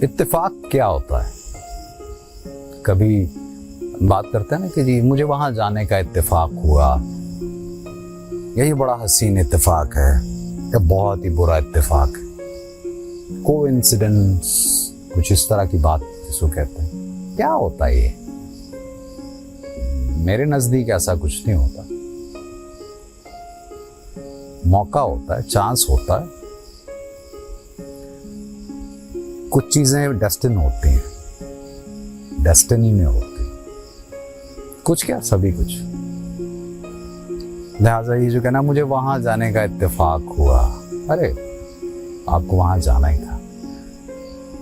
इत्तेफाक क्या होता है? कभी बात करते हैं ना कि जी मुझे वहां जाने का इत्तेफाक हुआ, यही बड़ा हसीन इत्तेफाक है, या बहुत ही बुरा इत्तेफाक है। कोइंसिडेंस, कुछ इस तरह की बात जिसको कहते हैं। क्या होता है ये? मेरे नजदीक ऐसा कुछ नहीं होता। मौका होता है, चांस होता है। कुछ चीजें डेस्टिन होती हैं, डेस्टिनी में होती, कुछ क्या सभी कुछ। लिहाजा ये जो कहना मुझे वहां जाने का इत्तेफाक हुआ, अरे आपको वहां जाना ही था।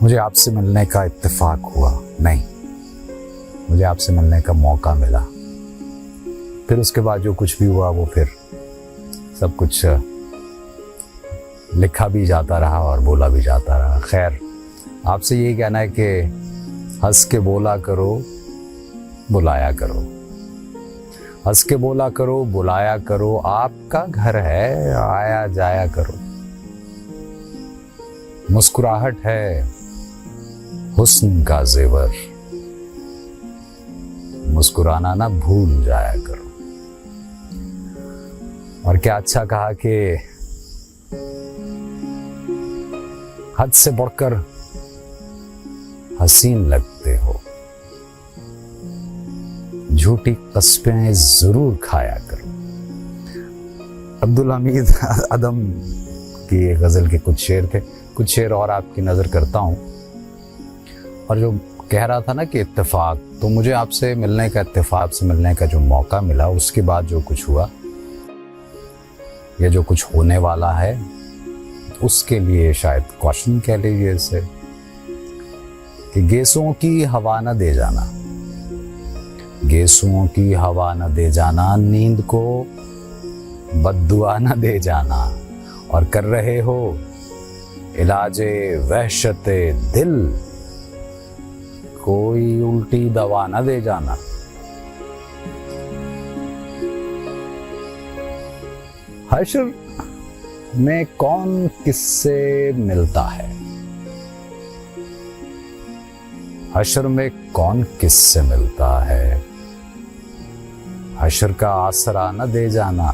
मुझे आपसे मिलने का इत्तेफाक हुआ, नहीं, मुझे आपसे मिलने का मौका मिला। फिर उसके बाद जो कुछ भी हुआ वो फिर सब कुछ लिखा भी जाता रहा और बोला भी जाता रहा। खैर, आपसे यही कहना है कि हंस के बोला करो, बुलाया करो। हंस के बोला करो, बुलाया करो, आपका घर है, आया जाया करो। मुस्कुराहट है हुस्न का जेवर, मुस्कुराना ना भूल जाया करो। और क्या अच्छा कहा कि हद से बढ़कर हसीन लगते हो, झूठी कस्में जरूर खाया करो। अब्दुल हमीद अदम की गजल के कुछ शेर थे। कुछ शेर और आपकी नजर करता हूं। और जो कह रहा था ना कि इत्तेफाक, तो मुझे आपसे मिलने का, इत्तेफाक से मिलने का जो मौका मिला, उसके बाद जो कुछ हुआ या जो कुछ होने वाला है, उसके लिए शायद क्वेश्चन कह लीजिए इसे, कि गेसों की हवा न दे जाना, गेसुओं की हवा न दे जाना, नींद को बद्दुआ न दे जाना, और कर रहे हो इलाजे वहशते दिल, कोई उल्टी दवा न दे जाना। हश्र में कौन किससे मिलता है? हश्र में कौन किससे मिलता है? हश्र का आसरा न दे जाना,